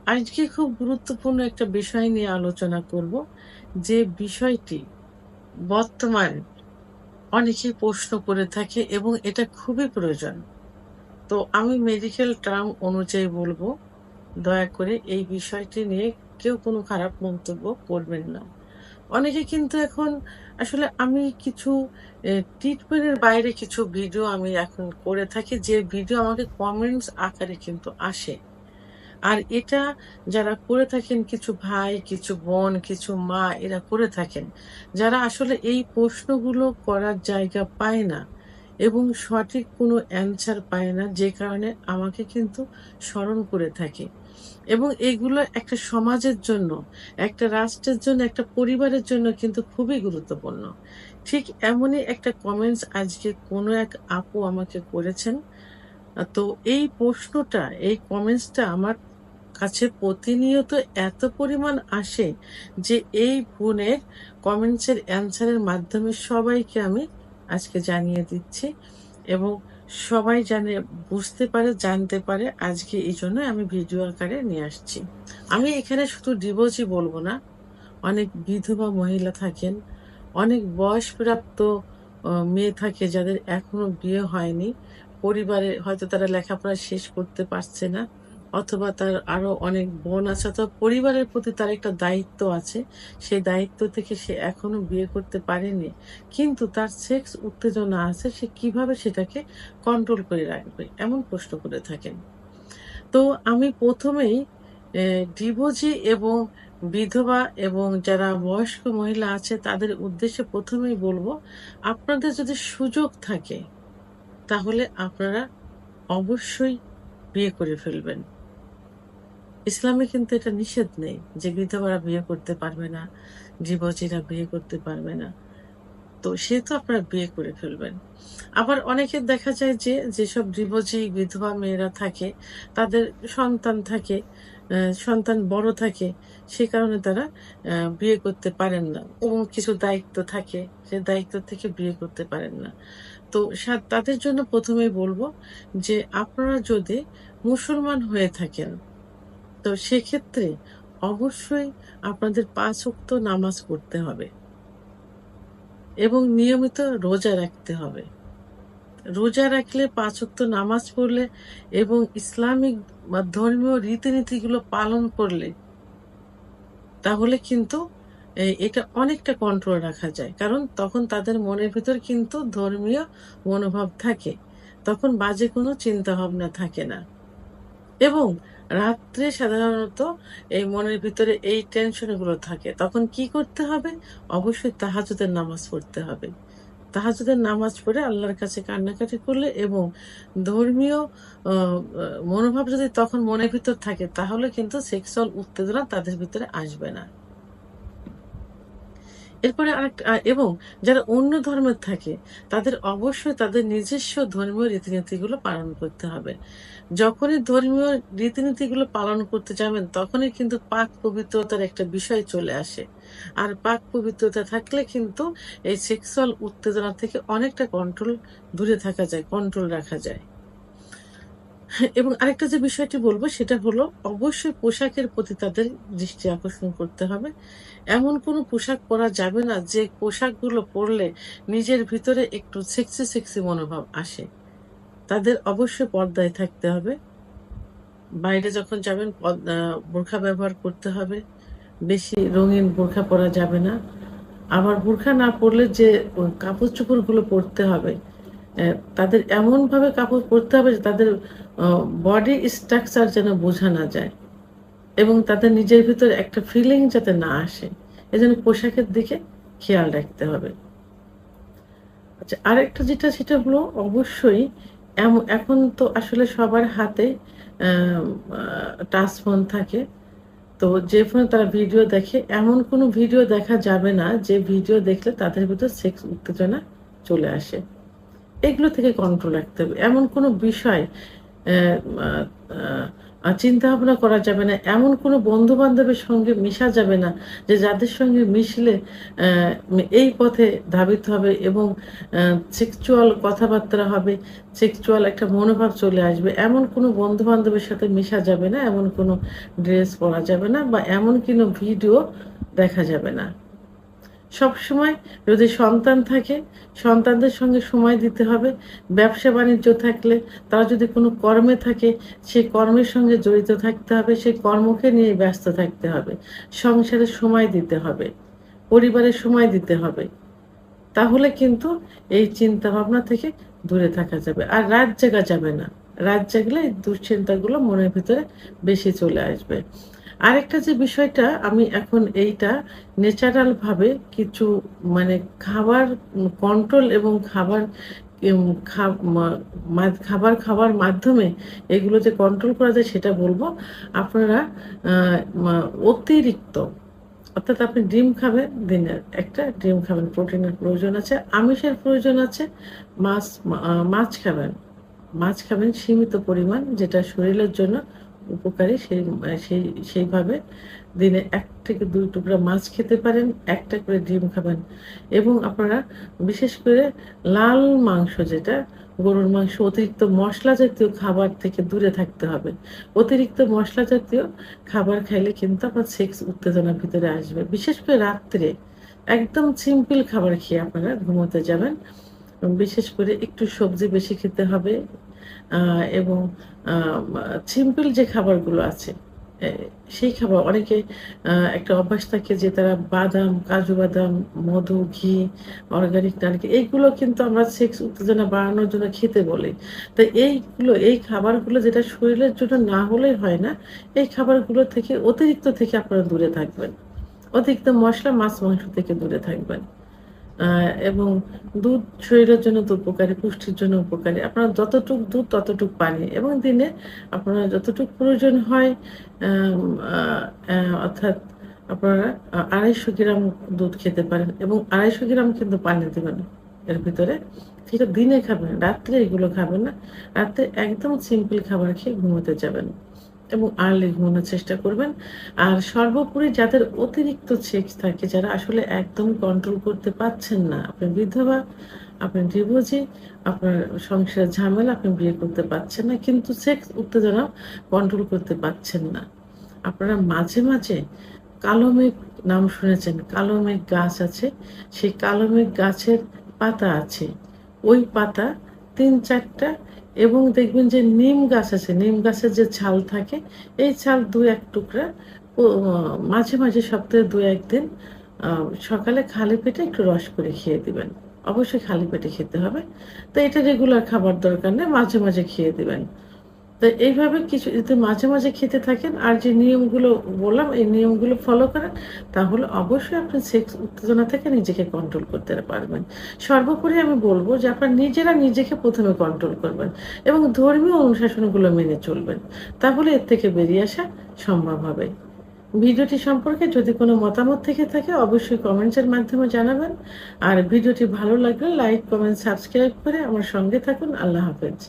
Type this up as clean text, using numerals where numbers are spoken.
আজকে খুব গুরুত্বপূর্ণ একটা বিষয় নিয়ে আলোচনা করব। যে বিষয়টি বর্তমান অনেকেই প্রশ্ন করে থাকে এবং এটা খুবই প্রয়োজন। তো আমি মেডিকেল টার্ম অনুযায়ী বলবো, দয়া করে এই বিষয়টি নিয়ে কেউ কোনো খারাপ মন্তব্য করবেন না। অনেকে কিন্তু এখন আসলে আমি কিছু ট্রিটমেন্টের বাইরে কিছু ভিডিও আমি এখন করে থাকি, যে ভিডিও আমাকে কমেন্টস আকারে কিন্তু আসে। আর এটা যারা করে থাকেন, কিছু ভাই, কিছু বোন, কিছু মা এরা করে থাকেন। যারা আসলে এই প্রশ্নগুলো করার জায়গা পায় না এবং সঠিক কোনো অ্যান্সার পায় না, যে কারণে আমাকে কিন্তু স্মরণ করে থাকে। এবং এগুলো একটা সমাজের জন্য, একটা রাষ্ট্রের জন্য, একটা পরিবারের জন্য কিন্তু খুবই গুরুত্বপূর্ণ। ঠিক এমনই একটা কমেন্টস আজকে কোনো এক আপু আমাকে করেছেন। তো এই প্রশ্নটা, এই কমেন্টসটা আমার কাছে প্রতিনিয়ত এত পরিমাণ আসে যে এই বোনের কমেন্টসের অ্যান্সারের মাধ্যমে সবাইকে আমি আজকে জানিয়ে দিচ্ছি এবং সবাই জানে, বুঝতে পারে, জানতে পারে। আজকে এই জন্য আমি ভিডিও আকারে নিয়ে আসছি। আমি এখানে শুধু ডিভোর্সই বলবো না, অনেক বিধবা মহিলা থাকেন, অনেক বয়সপ্রাপ্ত মেয়ে থাকে যাদের এখনো বিয়ে হয়নি। পরিবারে হয়তো তারা লেখাপড়া শেষ করতে পারছে না, অথবা তার আরো অনেক বোন আছে, অথবা পরিবারের প্রতি তার একটা দায়িত্ব আছে। সেই দায়িত্ব থেকে সে এখনো বিয়ে করতে পারেনি। কিন্তু তার সেক্স উত্তেজনা আছে, সে কিভাবে সেটাকে কন্ট্রোল করে রাখবে? এমন প্রশ্ন করে থাকেন। তো আমি ১ম এই ডিভোর্সি এবং বিধবা এবং যারা বয়স্ক মহিলা আছে তাদের উদ্দেশ্যে ১ম এই বলব, আপনাদের যদি সুযোগ থাকে তাহলে আপনারা অবশ্যই বিয়ে করে ফেলবেন। ইসলামে কিন্তু এটা নিষেধ নেই যে বিধবারা বিয়ে করতে পারবে না, ডিভোর্সিরা বিয়ে করতে পারবে না। তো সেহেতু আপনারা বিয়ে করে ফেলবেন। আবার অনেকের দেখা যায় যে, যেসব ডিভোর্সি বিধবা মেয়েরা থাকে, তাদের সন্তান থাকে, সন্তান বড় থাকে, সে কারণে তারা বিয়ে করতে পারেন না এবং কিছু দায়িত্ব থাকে, সে দায়িত্ব থেকে বিয়ে করতে পারেন না। তো তাদের জন্য ১ম এই বলব যে, আপনারা যদি মুসলমান হয়ে থাকেন, তো সেক্ষেত্রে অবশ্যই আপনাদের ৫ ওয়াক্ত নামাজ পড়তে হবে এবং নিয়মিত রোজা রাখতে হবে। রোজা রাখলে, ৫ ওয়াক্ত নামাজ পড়লে এবং ইসলামিক বা ধর্মীয় রীতিনীতিগুলো পালন করলে, তাহলে কিন্তু এটা অনেকটা কন্ট্রোল রাখা যায়। কারণ তখন তাদের মনের ভিতর কিন্তু ধর্মীয় মনোভাব থাকে। তখন বাজে কোনো চিন্তাভাবনা থাকে না। এবং রাত্রে সাধারণত এই মনের ভিতরে এই টেনশন গুলো থাকে। তখন কি করতে হবে? অবশ্যই তাহাজ্জুদের নামাজ পড়তে হবে। তাহাজ্জুদের নামাজ পড়ে আল্লাহর কাছে কান্নাকাটি করলে এবং ধর্মীয় অ আ মনোভাব যদি তখন মনের ভিতর থাকে, তাহলে কিন্তু সেক্সুয়াল উত্তেজনা তাদের ভিতরে আসবে না। এরপরে আরেকটা এবং যারা অন্য ধর্মের থাকে, তাদের অবশ্যই তাদের নিজস্ব ধর্মীয় রীতিনীতিগুলো পালন করতে হবে। যখনই ধর্মীয় রীতিনীতিগুলো পালন করতে যাবেন, তখনই কিন্তু পাক পবিত্রতার একটা বিষয় চলে আসে। আর পাক পবিত্রতা থাকলে কিন্তু এই সেক্সুয়াল উত্তেজনা থেকে অনেকটা দূরে থাকা যায়, কন্ট্রোল রাখা যায়। এবং আরেকটা যে বিষয়টি বলব সেটা হলো, অবশ্যই পোশাকের প্রতি তাদের দৃষ্টি আকর্ষণ করতে হবে। এমন কোনো পোশাক পরা যাবে না যে পোশাকগুলো পরলে নিজের ভিতরে একটু সেক্সি মনোভাব আসে। তাদের অবশ্যই পর্দায় থাকতে হবে। বাইরে যখন যাবেন বোরখা ব্যবহার করতে হবে। বেশি রঙিন বোরখা পরা যাবে না। আবার বোরখা না পরলে যে কাপড়-চোপড়গুলো পরতে হবে, তাদের এমনভাবে কাপড় পরতে হবে যে তাদের আ বডি স্ট্রাকচার যেন বোঝা না যায় এবং তাদের নিজের ভিতরে একটা ফিলিং যাতে না আসে। এজন্য পোশাকের দিকে খেয়াল রাখতে হবে। আচ্ছা, আরেকটা যেটা সেটা হলো, অবশ্যই এখন তো আসলে সবার হাতে অ্যাম আ টাচ ফোন থাকে। তো যে ফোনে তারা ভিডিও দেখে, এমন কোনো ভিডিও দেখা যাবে না যে ভিডিও দেখলে তাদের ভিতর সেক্স উত্তেজনা চলে আসে। এগুলো থেকে কন্ট্রোল রাখতে হবে। এমন কোনো বিষয় অ্যা আ আ চিন্তা ভাবনা করা যাবে না। এমন কোনো বন্ধু-বান্ধবের সঙ্গে মিশা যাবে না যে যাদের সঙ্গে মিশলে এই পথে ধাবিত হবে এবং অ্যা সেক্সুয়াল কথাবার্তা হবে, সেক্সুয়াল একটা মনোভাব চলে আসবে। এমন কোনো বন্ধু-বান্ধবের সাথে মিশা যাবে না, এমন কোনো ড্রেস পরা যাবে না বা এমন কোনো ভিডিও দেখা যাবে না। সবসময় যদি সন্তান থাকে, সন্তানদের সঙ্গে সময় দিতে হবে। ব্যবসা-বাণিজ্য থাকলে তারা যদি কোনো কর্মে থাকে, সেই কর্মের সঙ্গে জড়িত থাকতে হবে। সেই কর্মকে নিয়ে ব্যস্ত থাকতে হবে। সংসারে সময় দিতে হবে। পরিবারের সময় দিতে হবে। তাহলে কিন্তু এই চিন্তাভাবনা থেকে দূরে থাকা যাবে। আর রাত জাগা যাবে না। রাত জাগলে এই দুশ্চিন্তাগুলো মনের ভিতরে বেশি চলে আসবে। আরেকটা যে বিষয়টা আমি এখন এইটা ন্যাচারাল ভাবে কিছু মানে খাবার কন্ট্রোল এবং খাবার এম খা মা মা খাবার খাওয়ার মাধ্যমে এগুলো যে কন্ট্রোল করা যায় সেটা বলব। আপনারা আ মা অতিরিক্ত অর্থাৎ আপনি ডিম খাবেন, দিনে ১ টা ডিম খাবেন। প্রোটিনের প্রয়োজন আছে, আমিষের প্রয়োজন আছে, মাছ খাবেন। মাছ খাবেন সীমিত পরিমাণ যেটা শরীরের জন্য উপকারী সেইভাবে দিনে ১ থেকে ২ টুকরা মাছ খেতে পারেন, ১ টা করে ডিম খাবেন এবং আপনারা বিশেষ করে লাল মাংস যেটা গরুর মাংস অতিরিক্ত মসলা জাতীয় খাবার থেকে দূরে থাকতে হবে। অতিরিক্ত মসলা জাতীয় খাবার খাইলে কিন্তু আপনার সেক্স উত্তেজনা ভিতরে আসবে। বিশেষ করে রাত্রে একদম সিম্পল খাবার খেয়ে আপনারা ঘুমোতে যাবেন। বিশেষ করে একটু সবজি বেশি খেতে হবে আ এবং আ মা সিম্পল যে খাবারগুলো আছে, এ সেই খাবার অনেকে একটা অভ্যাস থাকে যে তারা বাদাম, কাজু বাদাম, মধু, ঘি, অর্গানিক নারকেল এইগুলো কিন্তু আমরা সেক্স উত্তেজনা বাড়ানোর জন্য খেতে বলি। তো এই খাবারগুলো যেটা শরীরের জন্য না হলেই হয় না, এই খাবারগুলো থেকে অতিরিক্ত থেকে আপনারা দূরে থাকবেন। অতিরিক্ত মসলা, মাছ-মাংস থেকে দূরে থাকবেন। আ এবং দুধ শরীরের জন্য তো উপকারী, পুষ্টির জন্য উপকারী। আপনার যতটুক দুধ ততটুক পানি এবং দিনে আপনার যতটুক প্রয়োজন হয় আম আ অ্যা অর্থাৎ আপনারা ২৫০ গ্রাম দুধ খেতে পারেন এবং ২৫০ গ্রাম কিন্তু পানি দিবেন এর ভিতরে। সেটা দিনে খাবেন, রাত্রে এগুলো খাবেন না। রাত্রে একদম সিম্পল খাবার খেয়ে ঘুমোতে যাবেন। এবং আর্লি ঘুমানোর চেষ্টা করবেন। আর সর্বোপরি যাদের অতিরিক্ত সেক্স থাকে, যারা আসলে একদম কন্ট্রোল করতে পারছেন না, আপনি বিধবা, আপনি ডিভোর্সি, আপনার সংসারের ঝামেলা, আপনি বিয়ে করতে পারছেন না, কিন্তু সেক্স উত্তেজনা কন্ট্রোল করতে পারছেন না। আপনারা মাঝে, মাঝে কালো মেঘ নাম শুনেছেন? কালো মেঘ গাছ আছে। সেই কালো মেঘ গাছের পাতা আছে। ওই পাতা ৩-৪ টা এবং দেখবেন যে নিম গাছ আছে, নিম গাছের যে ছাল থাকে, এই ছাল ২-১ টুকরা ও মাঝে, মাঝে সপ্তাহে ২-১ দিন আ সকালে খালি পেটে একটু রস করে খেয়ে দিবেন। অবশ্যই খালি পেটে খেতে হবে। তো এটা রেগুলার খাবার দরকার নেই, মাঝে, মাঝে খেয়ে দিবেন। তো এইভাবে কিছু যদি মাঝে, মাঝে খেতে থাকেন আর যে নিয়মগুলো বললাম, এই নিয়মগুলো ফলো করেন, তাহলে অবশ্যই আপনি সেক্স উত্তেজনা থেকে নিজেকে কন্ট্রোল করতে পারবেন। সর্বোপরি আমি বলব যে আপনারা নিজেরা নিজেকে ১ম এ কন্ট্রোল করবেন এবং ধর্মীয় অনুশাসনগুলো মেনে চলবেন। তাহলে এর থেকে বেরিয়ে আসা সম্ভব হবে। ভিডিওটি সম্পর্কে যদি কোনো মতামত থেকে থাকে অবশ্যই কমেন্টসের মাধ্যমে জানাবেন। আর ভিডিওটি ভালো লাগলে লাইক, কমেন্ট, সাবস্ক্রাইব করে আমার সঙ্গে থাকুন। আল্লাহ হাফেজ।